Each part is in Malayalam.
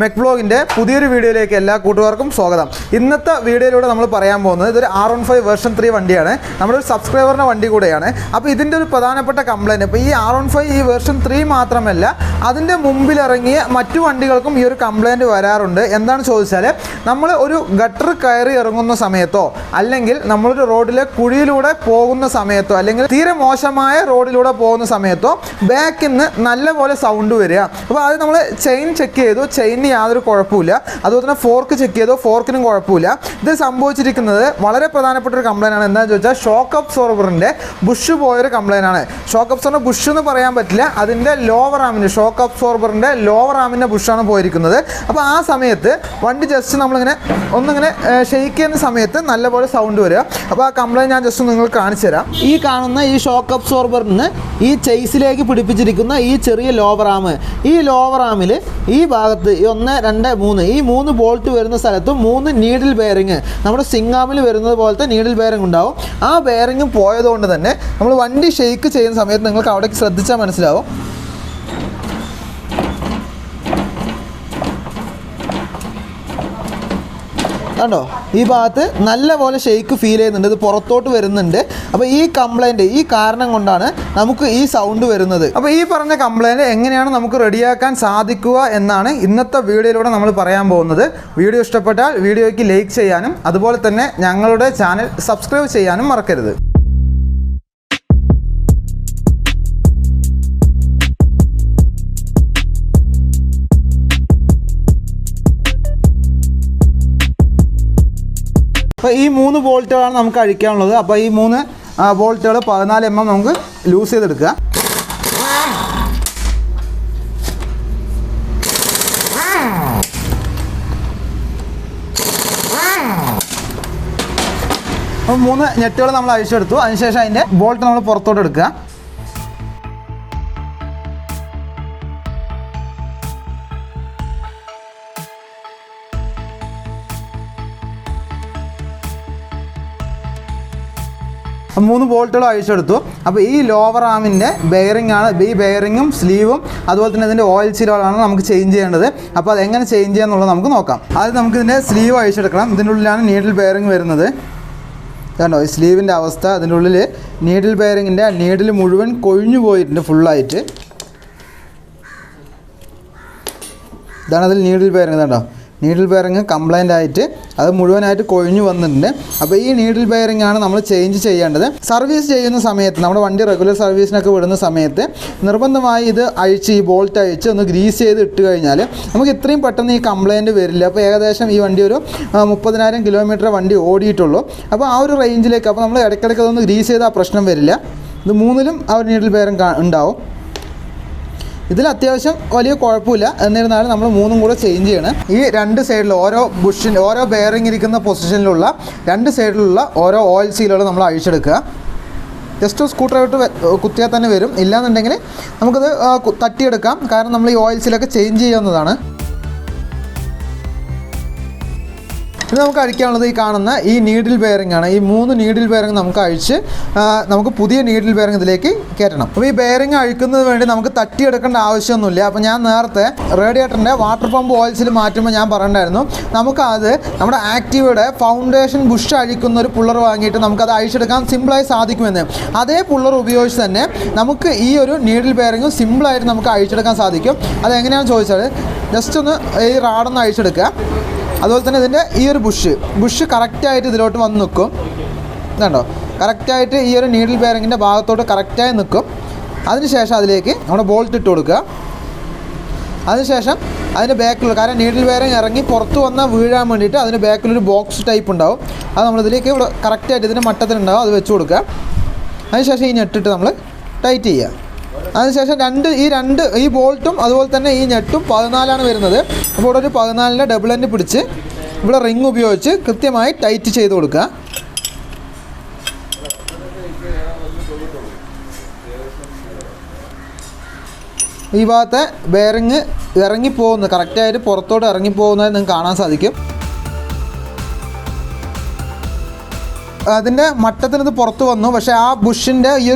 MECH ബ്ലോഗിന്റെ പുതിയൊരു വീഡിയോയിലേക്ക് എല്ലാ കൂട്ടുകാർക്കും സ്വാഗതം. ഇന്നത്തെ വീഡിയോയിലൂടെ നമ്മൾ പറയാൻ പോകുന്നത് ഇതൊരു R15 വേർഷൻ 3 വണ്ടിയാണ്. നമ്മുടെ ഒരു സബ്സ്ക്രൈബറിന്റെ വണ്ടി കൂടെയാണ്. അപ്പോൾ ഇതിന്റെ ഒരു പ്രധാനപ്പെട്ട കംപ്ലൈന്റ് ഇപ്പോൾ ഈ R15 ഈ വേർഷൻ 3 മാത്രമല്ല അതിന്റെ മുമ്പിൽ ഇറങ്ങിയ മറ്റു വണ്ടികൾക്കും ഈ ഒരു കംപ്ലൈന്റ് വരാറുണ്ട്. എന്താണ് ചോദിച്ചാൽ നമ്മൾ ഒരു ഗട്ടർ കയറി ഇറങ്ങുന്ന സമയത്തോ അല്ലെങ്കിൽ നമ്മളൊരു റോഡിലെ കുഴിയിലൂടെ പോകുന്ന സമയത്തോ അല്ലെങ്കിൽ തീരെ മോശമായ റോഡിലൂടെ പോകുന്ന സമയത്തോ ബാക്കിൽ നിന്ന് നല്ലപോലെ സൗണ്ട് വരിക. അപ്പോൾ അത് നമ്മൾ ചെയിൻ ചെക്ക് ചെയ്തു, ചെയിൻ യാതൊരു കുഴപ്പമില്ല. അതുപോലെ തന്നെ ഫോർക്ക് ചെക്ക് ചെയ്തോ, ഫോർക്കിനും കുഴപ്പമില്ല. ഇത് സംഭവിച്ചിരിക്കുന്നത് വളരെ പ്രധാനപ്പെട്ട ഒരു കംപ്ലൈൻ്റ് ആണ്. എന്താണെന്ന് ചോദിച്ചാൽ ഷോക്ക് അബ്സോർബറിൻ്റെ ബുഷ് പോയൊരു കംപ്ലൈൻ്റ് ആണ്. ഷോക്ക് അബ്സോർബർ ബുഷ് എന്ന് പറയാൻ പറ്റില്ല, അതിൻ്റെ ലോവർ ആമിന് ഷോക്ക് അബ്സോർബറിൻ്റെ ലോവർ ആമിൻ്റെ ബുഷാണ് പോയിരിക്കുന്നത്. അപ്പോൾ ആ സമയത്ത് വണ്ടി ജസ്റ്റ് നമ്മളിങ്ങനെ ഒന്നിങ്ങനെ ഷെയ്ക്ക് ചെയ്യുന്ന സമയത്ത് നല്ലപോലെ സൗണ്ട് വരിക. അപ്പോൾ ആ കംപ്ലൈൻറ്റ് ഞാൻ ജസ്റ്റ് നിങ്ങൾക്ക് കാണിച്ചു തരാം. ഈ കാണുന്ന ഈ ഷോക്ക് അബ്സോർബറിന് ഈ ചെയ്സിലേക്ക് പിടിപ്പിച്ചിരിക്കുന്ന ഈ ചെറിയ ലോവർ ആം, ഈ ലോവർ ആമിൽ ഈ ഭാഗത്ത് 1, 2, 3 ഈ 3 ബോൾട്ട് വരുന്ന സ്ഥലത്തും 3 നീഡിൽ ബെയറിങ് നമ്മുടെ സിംഗാമിൽ വരുന്നത് പോലത്തെ നീഡിൽ ബെയറിങ് ഉണ്ടാവും. ആ ബെയറിങ്ങും പോയതുകൊണ്ട് തന്നെ നമ്മൾ വണ്ടി ഷെയ്ക്ക് ചെയ്യുന്ന സമയത്ത് നിങ്ങൾക്ക് അവിടേക്ക് ശ്രദ്ധിച്ചാൽ മനസ്സിലാവും. കണ്ടോ, ഈ ഭാഗത്ത് നല്ലപോലെ ഷെയ്ക്ക് ഫീൽ ചെയ്യുന്നുണ്ട്, ഇത് പുറത്തോട്ട് വരുന്നുണ്ട്. അപ്പോൾ ഈ കംപ്ലൈൻറ്റ് ഈ കാരണം കൊണ്ടാണ് നമുക്ക് ഈ സൗണ്ട് വരുന്നത്. അപ്പോൾ ഈ പറഞ്ഞ കംപ്ലൈൻറ്റ് എങ്ങനെയാണ് നമുക്ക് റെഡിയാക്കാൻ സാധിക്കുക എന്നാണ് ഇന്നത്തെ വീഡിയോയിലൂടെ നമ്മൾ പറയാൻ പോകുന്നത്. വീഡിയോ ഇഷ്ടപ്പെട്ടാൽ വീഡിയോയ്ക്ക് ലൈക്ക് ചെയ്യാനും അതുപോലെ തന്നെ ഞങ്ങളുടെ ചാനൽ സബ്സ്ക്രൈബ് ചെയ്യാനും മറക്കരുത്. അപ്പോൾ ഈ 3 ബോൾട്ടുകളാണ് നമുക്ക് അഴിക്കാനുള്ളത്. അപ്പോൾ ഈ 3 ബോൾട്ടുകൾ 14 mm നമുക്ക് ലൂസ് ചെയ്തെടുക്കുക. അപ്പോൾ 3 നെറ്റുകൾ നമ്മൾ അഴിച്ചെടുത്തു. അതിനുശേഷം അതിൻ്റെ ബോൾട്ട് നമ്മൾ പുറത്തോട്ട് എടുക്കുക. അപ്പോൾ 3 ബോൾട്ടുകൾ അഴിച്ചെടുത്തു. അപ്പോൾ ഈ ലോവർ ആമിൻ്റെ ബെയറിംഗ് ആണ്. ഈ ബെയറിങ്ങും സ്ലീവും അതുപോലെ തന്നെ ഇതിൻ്റെ ഓയിൽ സീലുകളാണ് നമുക്ക് ചേഞ്ച് ചെയ്യേണ്ടത്. അപ്പോൾ അതെങ്ങനെ ചേഞ്ച് ചെയ്യാന്നുള്ളത് നമുക്ക് നോക്കാം. ആദ്യം നമുക്ക് ഇതിൻ്റെ സ്ലീവ് അഴിച്ചെടുക്കണം. ഇതിൻ്റെ ഉള്ളിലാണ് നീഡിൽ ബെയറിംഗ് വരുന്നത്. കണ്ടോ ഈ സ്ലീവിൻ്റെ അവസ്ഥ. അതിൻ്റെ ഉള്ളിൽ നീഡിൽ ബെയറിങ്ങിൻ്റെ നീഡിൽ മുഴുവൻ കൊഴിഞ്ഞു പോയിട്ടുണ്ട് ഫുള്ളായിട്ട്. ഇതാണ് അതിൽ നീഡിൽ ബെയറിംഗ്. കണ്ടോ നീഡിൽ ബെയറിങ് കംപ്ലൈൻ്റ് ആയിട്ട് അത് മുഴുവനായിട്ട് കൊഴിഞ്ഞു വന്നിട്ടുണ്ട്. അപ്പോൾ ഈ നീഡിൽ ബെയറിംഗ് ആണ് നമ്മൾ ചേഞ്ച് ചെയ്യേണ്ടത്. സർവീസ് ചെയ്യുന്ന സമയത്ത് നമ്മുടെ വണ്ടി റെഗുലർ സർവീസിനൊക്കെ വിടുന്ന സമയത്ത് നിർബന്ധമായി ഇത് അഴിച്ച് ഈ ബോൾട്ട് അഴിച്ച് ഒന്ന് ഗ്രീസ് ചെയ്ത് ഇട്ട് കഴിഞ്ഞാൽ നമുക്ക് ഇത്രയും പെട്ടെന്ന് ഈ കംപ്ലൈൻറ്റ് വരില്ല. അപ്പോൾ ഏകദേശം ഈ വണ്ടി ഒരു 30,000 കിലോമീറ്റർ വണ്ടി ഓടിയിട്ടുള്ളൂ. അപ്പോൾ ആ ഒരു റേഞ്ചിലേക്ക് അപ്പോൾ നമ്മൾ ഇടയ്ക്കിടയ്ക്ക് അതൊന്ന് ഗ്രീസ് ചെയ്താൽ ആ പ്രശ്നം വരില്ല. ഇത് 3ലും ആ ഒരു നീഡിൽ ബെയറിംഗ് ഉണ്ടാവും. ഇതിൽ അത്യാവശ്യം വലിയ കുഴപ്പമില്ല. എന്നിരുന്നാലും നമ്മൾ 3ഉം കൂടെ ചേഞ്ച് ചെയ്യണം. ഈ 2 സൈഡിൽ ഓരോ ബെയറിംഗ് ഇരിക്കുന്ന പൊസിഷനിലുള്ള 2 സൈഡിലുള്ള ഓരോ ഓയിൽ സീലുകൾ നമ്മൾ അഴിച്ചെടുക്കുക. ജസ്റ്റ് സ്ക്രൂഡ്രൈവർ കുത്തിയാൽ തന്നെ വരും. ഇല്ലാന്നുണ്ടെങ്കിൽ നമുക്കത് തട്ടിയെടുക്കാം. കാരണം നമ്മൾ ഈ ഓയിൽ സീലൊക്കെ ചേഞ്ച് ചെയ്യാവുന്നതാണ്. ഇത് നമുക്ക് അഴിക്കാനുള്ളത് ഈ കാണുന്ന ഈ നീഡിൽ ബെയറിംഗ് ആണ്. ഈ 3 നീഡിൽ ബെയറിംഗ് നമുക്ക് അഴിച്ച് നമുക്ക് പുതിയ നീഡിൽ ബെയറിംഗ് ഇതിലേക്ക് കയറ്റണം. അപ്പോൾ ഈ ബെയറിംഗ് അഴിക്കുന്നതിന് വേണ്ടി നമുക്ക് തട്ടിയെടുക്കേണ്ട ആവശ്യമൊന്നുമില്ല. അപ്പോൾ ഞാൻ നേരത്തെ റേഡിയേറ്ററിൻ്റെ വാട്ടർ പമ്പ് ഓയിൽസിൽ മാറ്റുമ്പോൾ ഞാൻ പറഞ്ഞിട്ടുണ്ടായിരുന്നു നമുക്കത് നമ്മുടെ ആക്റ്റീവയുടെ ഫൗണ്ടേഷൻ ബുഷ് അഴിക്കുന്ന ഒരു പുള്ളർ വാങ്ങിയിട്ട് നമുക്കത് അഴിച്ചെടുക്കാൻ സിമ്പിളായി സാധിക്കുമെന്ന്. അതേ പുള്ളർ ഉപയോഗിച്ച് തന്നെ നമുക്ക് ഈ ഒരു നീഡിൽ ബെയറിംഗ് സിമ്പിളായിട്ട് നമുക്ക് അഴിച്ചെടുക്കാൻ സാധിക്കും. അതെങ്ങനെയാണെന്ന് ചോദിച്ചാൽ ജസ്റ്റ് ഒന്ന് ഈ റാഡൊന്ന് അഴിച്ചെടുക്കുക. അതുപോലെ തന്നെ ഇതിൻ്റെ ഈ ഒരു ബുഷ് കറക്റ്റായിട്ട് ഇതിലോട്ട് വന്ന് നിൽക്കും. ഇതുണ്ടോ കറക്റ്റായിട്ട് ഈ ഒരു നീഡിൽ ബെയറിങ്ങിൻ്റെ ഭാഗത്തോട്ട് കറക്റ്റായി നിൽക്കും. അതിനുശേഷം അതിലേക്ക് നമ്മുടെ ബോൾട്ട് ഇട്ട് കൊടുക്കുക. അതിനുശേഷം അതിൻ്റെ ബാക്കിലുള്ള കാരണം നീഡിൽ ബെയറിങ് ഇറങ്ങി പുറത്ത് വന്നാൽ വീഴാൻ വേണ്ടിയിട്ട് അതിൻ്റെ ബാക്കിലൊരു ബോക്സ് ടൈപ്പ് ഉണ്ടാവും. അത് നമ്മളിതിലേക്ക് ഇവിടെ കറക്റ്റായിട്ട് ഇതിൻ്റെ മട്ടത്തിലുണ്ടാവും. അത് വെച്ച് കൊടുക്കുക. അതിനുശേഷം ഈ നെട്ടിട്ട് നമ്മൾ ടൈറ്റ് ചെയ്യുക. അതിനുശേഷം ഈ ബോൾട്ടും അതുപോലെ തന്നെ ഈ നെട്ടും 14ആണ് വരുന്നത്. അപ്പോൾ ഇവിടെ ഒരു 14ൻ്റെ ഡബിൾ എൻഡ് പിടിച്ച് ഇവിടെ റിങ് ഉപയോഗിച്ച് കൃത്യമായി ടൈറ്റ് ചെയ്ത് കൊടുക്കുക. ഈ ഭാഗത്തെ ബെയറിങ് ഇറങ്ങിപ്പോകുന്നത് കറക്റ്റായിട്ട് പുറത്തോട്ട് ഇറങ്ങിപ്പോകുന്നത് നിങ്ങൾക്ക് കാണാൻ സാധിക്കും. അതിൻ്റെ മട്ടത്തിൽ ഇത് പുറത്ത് വന്നു. പക്ഷേ ആ ബുഷിൻ്റെ ഈ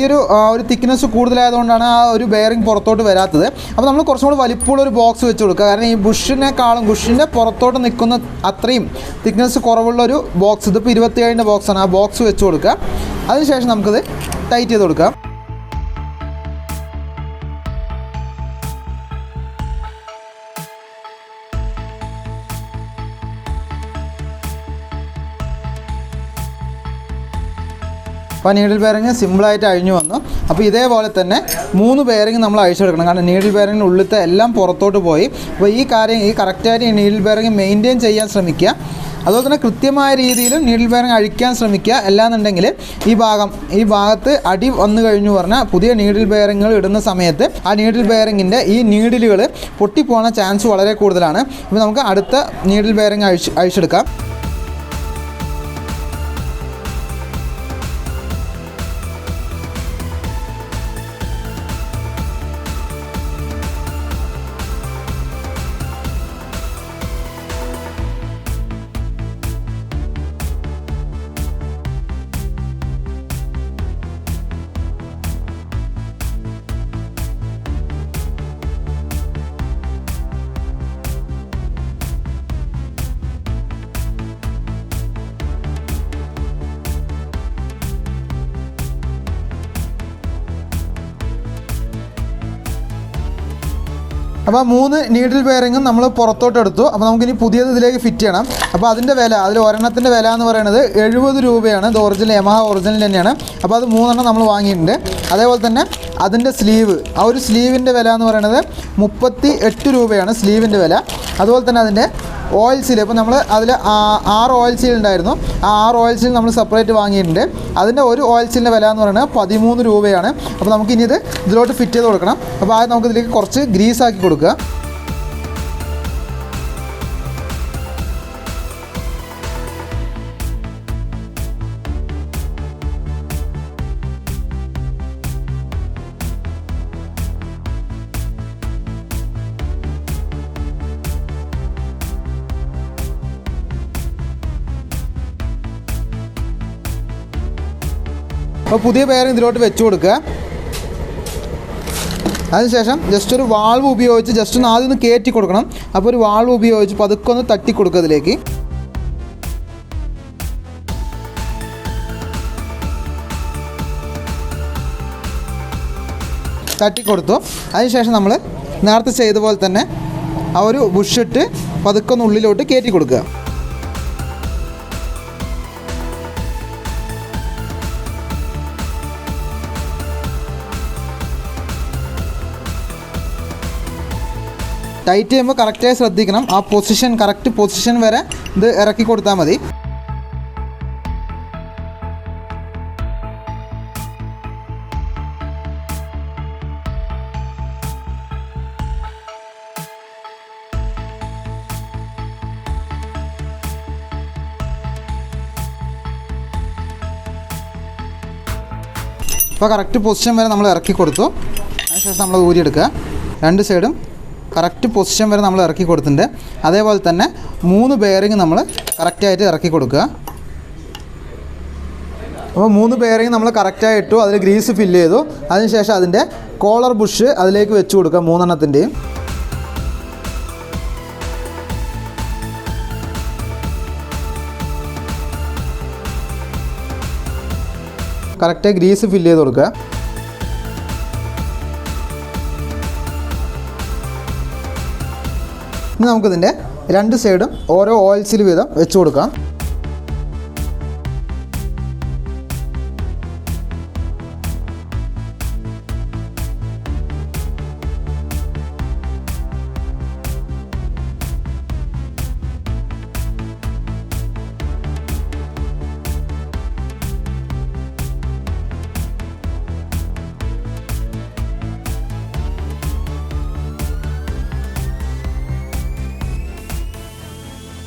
ഒരു തിക്നെസ് കൂടുതലായതുകൊണ്ടാണ് ആ ഒരു ബെയറിംഗ് പുറത്തോട്ട് വരാത്തത്. അപ്പോൾ നമ്മൾ കുറച്ചും കൂടി വലിപ്പമുള്ളൊരു ബോക്സ് വെച്ച് കൊടുക്കുക. കാരണം ഈ ബുഷിൻ്റെ പുറത്തോട്ട് നിൽക്കുന്ന അത്രയും തിക്നെസ് കുറവുള്ളൊരു ബോക്സ്, ഇതിപ്പോൾ 27-ൻ്റെ ബോക്സാണ്, ആ ബോക്സ് വെച്ച് കൊടുക്കുക. അതിനുശേഷം നമുക്കിത് ടൈറ്റ് ചെയ്ത് കൊടുക്കാം. അപ്പോൾ നീഡിൽ ബെയറിങ് സിമ്പിളായിട്ട് അഴിഞ്ഞു വന്നു. അപ്പോൾ ഇതേപോലെ തന്നെ 3 ബെയറിങ് നമ്മൾ അഴിച്ചെടുക്കണം. കാരണം നീഡിൽ ബെയറിങ്ങിൻ്റെ ഉള്ളിലത്തെ എല്ലാം പുറത്തോട്ട് പോയി. അപ്പോൾ ഈ കറക്റ്റായിട്ട് ഈ നീഡിൽ ബെയറിങ് മെയിൻറ്റെയിൻ ചെയ്യാൻ ശ്രമിക്കുക. അതുപോലെ തന്നെ കൃത്യമായ രീതിയിൽ നീഡിൽ ബെയറിങ് അഴിക്കാൻ ശ്രമിക്കുക. അല്ലാന്നുണ്ടെങ്കിൽ ഈ ഭാഗത്ത് അടി വന്നു കഴിഞ്ഞു പറഞ്ഞാൽ പുതിയ നീഡിൽ ബെയറിങ്ങുകൾ ഇടുന്ന സമയത്ത് ആ നീഡിൽ ബെയറിങ്ങിൻ്റെ ഈ നീഡിലുകൾ പൊട്ടിപ്പോകാൻ ചാൻസ് വളരെ കൂടുതലാണ്. അപ്പോൾ നമുക്ക് അടുത്ത നീഡിൽ ബെയറിങ് അഴിച്ചെടുക്കാം. അപ്പോൾ 3 നീഡിൽ ബെയറിങ്ങും നമ്മൾ പുറത്തോട്ട് എടുത്തു. അപ്പോൾ നമുക്കിനി പുതിയത് ഇതിലേക്ക് ഫിറ്റ് ചെയ്യണം. അപ്പോൾ അതിൻ്റെ വില, അതിൽ ഒരെണ്ണത്തിൻ്റെ വില എന്ന് പറയുന്നത് 70 രൂപയാണ്. ഇത് ഒറിജിനൽ യമഹ ഒറിജിനൽ തന്നെയാണ്. അപ്പോൾ അത് 3 എണ്ണം നമ്മൾ വാങ്ങിയിട്ടുണ്ട്. അതേപോലെ തന്നെ അതിൻ്റെ സ്ലീവ്, ആ ഒരു സ്ലീവിൻ്റെ വില എന്ന് പറയുന്നത് 38 രൂപയാണ് സ്ലീവിൻ്റെ വില. അതുപോലെ തന്നെ അതിൻ്റെ ഓയിൽ സീൽ, ഇപ്പോൾ നമ്മൾ അതിൽ 6 ഓയിൽ സീൽ ഉണ്ടായിരുന്നു. ആ 6 ഓയിൽ സീൽ നമ്മൾ സെപ്പറേറ്റ് വാങ്ങിയിട്ടുണ്ട്. അതിൻ്റെ ഒരു ഓയിൽ സീലിൻ്റെ വില എന്ന് പറയുന്നത് 13 രൂപയാണ്. അപ്പോൾ നമുക്കിനി ഇതിലോട്ട് ഫിറ്റ് ചെയ്ത് കൊടുക്കണം. അപ്പോൾ ആദ്യം നമുക്കിതിലേക്ക് കുറച്ച് ഗ്രീസ് ആക്കി കൊടുക്കുക. അപ്പോൾ പുതിയ ബെയറിംഗ് ഇതിലോട്ട് വെച്ച് കൊടുക്കുക. അതിനുശേഷം ജസ്റ്റ് ഒരു വാൾവ് ഉപയോഗിച്ച് ജസ്റ്റ് ഒന്ന് ആദ്യം ഒന്ന് കയറ്റി കൊടുക്കണം. അപ്പോൾ ഒരു വാൾവ് ഉപയോഗിച്ച് പതുക്കെ ഒന്ന് തട്ടി കൊടുക്കുക ഇതിലേക്ക്. തട്ടിക്കൊടുത്തു. അതിനുശേഷം നമ്മൾ നേരത്തെ ചെയ്ത പോലെ തന്നെ ആ ഒരു ബുഷിട്ട് പതുക്കെ ഒന്ന് ഉള്ളിലോട്ട് കയറ്റി കൊടുക്കുക. ടൈറ്റ് ചെയ്യുമ്പോൾ കറക്റ്റായി ശ്രദ്ധിക്കണം. ആ കറക്റ്റ് പൊസിഷൻ വരെ ഇത് ഇറക്കി കൊടുത്താൽ മതി. ഇപ്പോൾ കറക്റ്റ് പൊസിഷൻ വരെ നമ്മൾ ഇറക്കി കൊടുത്തു. അതിനുശേഷം നമ്മൾ ഊരിയെടുക്കുക. 2 സൈഡും കറക്റ്റ് പൊസിഷൻ വരെ നമ്മൾ ഇറക്കി കൊടുത്തിട്ടുണ്ട്. അതേപോലെ തന്നെ 3 ബെയറിങ് നമ്മൾ കറക്റ്റായിട്ട് ഇറക്കി കൊടുക്കുക. അപ്പോൾ 3 ബെയറിങ് നമ്മൾ കറക്റ്റായി ഇട്ടു. അതിൽ ഗ്രീസ് ഫില്ല് ചെയ്തു. അതിനുശേഷം അതിൻ്റെ കോളർ ബുഷ് അതിലേക്ക് വെച്ച് കൊടുക്കുക 3 എണ്ണത്തിൻ്റെയും. കറക്റ്റായി ഗ്രീസ് ഫില്ല് ചെയ്ത് കൊടുക്കുക. ഇനി നമുക്കിതിൻ്റെ 2 സൈഡും ഓരോ ഓയിൽ സീൽ വീതം വെച്ച് കൊടുക്കാം.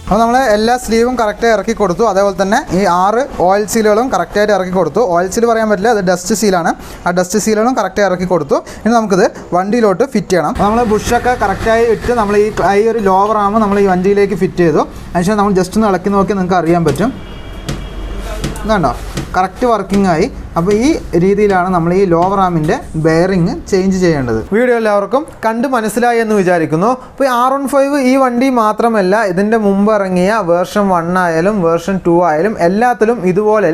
അപ്പോൾ നമ്മൾ എല്ലാ സ്ലീവും കറക്റ്റായി ഇറക്കി കൊടുത്തു. അതേപോലെ തന്നെ ഈ 6 ഓയിൽ സീലുകളും കറക്റ്റായിട്ട് ഇറക്കി കൊടുത്തു. ഓയിൽ സീൽ പറയാൻ പറ്റില്ല, അത് ഡസ്റ്റ് സീലാണ്. ആ ഡസ്റ്റ് സീലുകളും കറക്റ്റായി ഇറക്കി കൊടുത്തു. ഇനി നമുക്കിത് വണ്ടിയിലോട്ട് ഫിറ്റ് ചെയ്യണം. നമ്മൾ ബുഷൊക്കെ കറക്റ്റായി ഇട്ട് നമ്മൾ ഈ ഒരു ലോവർ ആം നമ്മൾ ഈ വണ്ടിയിലേക്ക് ഫിറ്റ് ചെയ്തു. അതിനുശേഷം നമ്മൾ ജസ്റ്റ് ഒന്ന് ഇളക്കി നോക്കി നിങ്ങൾക്ക് അറിയാൻ പറ്റും. ഇതുണ്ടോ കറക്റ്റ് വർക്കിംഗ് ആയി. അപ്പോൾ ഈ രീതിയിലാണ് നമ്മൾ ഈ ലോവർ ആമിൻ്റെ ബെയറിങ് ചേഞ്ച് ചെയ്യേണ്ടത്. വീഡിയോ എല്ലാവർക്കും കണ്ട് മനസ്സിലായി എന്ന് വിചാരിക്കുന്നു. അപ്പോൾ ഈ R15 ഈ വണ്ടി മാത്രമല്ല, ഇതിൻ്റെ മുമ്പ് ഇറങ്ങിയ വേർഷൻ 1 ആയാലും വേർഷൻ 2 ആയാലും എല്ലാത്തിലും ഇതുപോലെ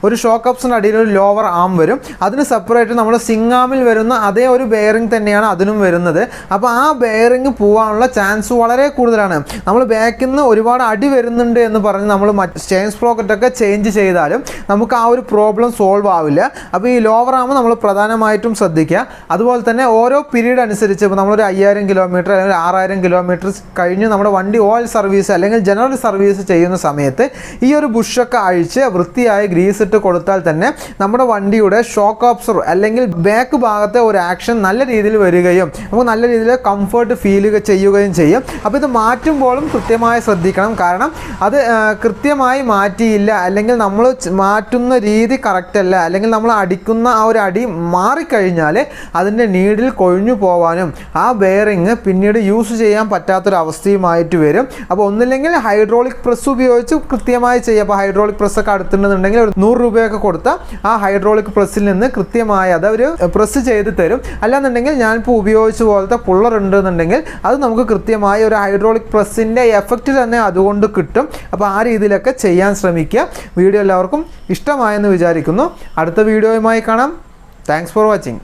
ഒരു ഷോക്ക് അബ്സറിൻ്റെ അടിയിൽ ഒരു ലോവർ ആം വരും. അതിന് സെപ്പറേറ്റ് നമ്മൾ സിംഗ് ആമിൽ വരുന്ന അതേ ഒരു ബെയറിംഗ് തന്നെയാണ് അതിനും വരുന്നത്. അപ്പോൾ ആ ബെയറിംഗ് പോകാനുള്ള ചാൻസ് വളരെ കൂടുതലാണ്. നമ്മൾ ബാക്കിൽ നിന്ന് ഒരുപാട് അടി വരുന്നുണ്ട് എന്ന് പറഞ്ഞ് നമ്മൾ ചെയിൻ സ്പ്രോക്കറ്റൊക്കെ ചേഞ്ച് ചെയ്താലും നമുക്ക് ആ ഒരു പ്രോബ്ലം സോൾവ് ആവില്ല. അപ്പോൾ ഈ ലോവർ ആം നമ്മൾ പ്രധാനമായിട്ടും ശ്രദ്ധിക്കുക. അതുപോലെ തന്നെ ഓരോ പീരീഡ് അനുസരിച്ച് ഇപ്പോൾ നമ്മളൊരു 5000 കിലോമീറ്റർ അല്ലെങ്കിൽ 6000 കിലോമീറ്റർ കഴിഞ്ഞ് നമ്മുടെ വണ്ടി ഓയിൽ സർവീസ് അല്ലെങ്കിൽ ജനറൽ സർവീസ് ചെയ്യുന്ന സമയത്ത് ഈ ഒരു ബുഷൊക്കെ അഴിച്ച് വൃത്തിയായി ഗ്രീസ് ഇട്ട് കൊടുത്താൽ തന്നെ നമ്മുടെ വണ്ടിയുടെ ഷോക്ക് അബ്സോർബർ അല്ലെങ്കിൽ ബാക്ക് ഭാഗത്തെ ഒരു ആക്ഷൻ നല്ല രീതിയിൽ വരികയും നമുക്ക് നല്ല രീതിയിൽ കംഫർട്ട് ഫീൽ ചെയ്യുകയും ചെയ്യും. അപ്പോൾ ഇത് മാറ്റുമ്പോഴും കൃത്യമായി ശ്രദ്ധിക്കണം. കാരണം അത് കൃത്യമായി മാറ്റിയില്ല അല്ലെങ്കിൽ നമ്മൾ മാറ്റുന്ന രീതി കറക്റ്റ് അല്ല അല്ലെങ്കിൽ നമ്മൾ അടിക്കുന്ന ആ ഒരു അടി മാറിക്കഴിഞ്ഞാൽ അതിൻ്റെ നീഡിൽ കൊഴിഞ്ഞു പോകാനും ആ ബെയറിങ് പിന്നീട് യൂസ് ചെയ്യാൻ പറ്റാത്തൊരവസ്ഥയുമായിട്ട് വരും. അപ്പോൾ ഒന്നില്ലെങ്കിൽ ഹൈഡ്രോളിക് പ്രസ് ഉപയോഗിച്ച് കൃത്യമായി ചെയ്യുക. അപ്പോൾ ഹൈഡ്രോളിക് പ്രസ്സൊക്കെ അടുത്തുണ്ടെന്നുണ്ടെങ്കിൽ ഒരു 100 രൂപയൊക്കെ കൊടുത്താൽ ആ ഹൈഡ്രോളിക് പ്രസ്സിൽ നിന്ന് കൃത്യമായി അത് അവർ പ്രസ് ചെയ്ത് തരും. അല്ലാന്നുണ്ടെങ്കിൽ ഞാനിപ്പോൾ ഉപയോഗിച്ച പോലത്തെ പുള്ളർ ഉണ്ടെന്നുണ്ടെങ്കിൽ അത് നമുക്ക് കൃത്യമായി ഒരു ഹൈഡ്രോളിക് പ്രസ്സിൻ്റെ എഫക്റ്റ് തന്നെ അതുകൊണ്ട് കിട്ടും. അപ്പോൾ ആ രീതിയിലൊക്കെ ചെയ്യാൻ ശ്രമിക്കുക. വീഡിയോ എല്ലാവർക്കും ഇഷ്ടമായെന്ന് വിചാരിക്കുന്നു. അടുത്ത വീഡിയോയുമായി കാണാം. Thanks for watching.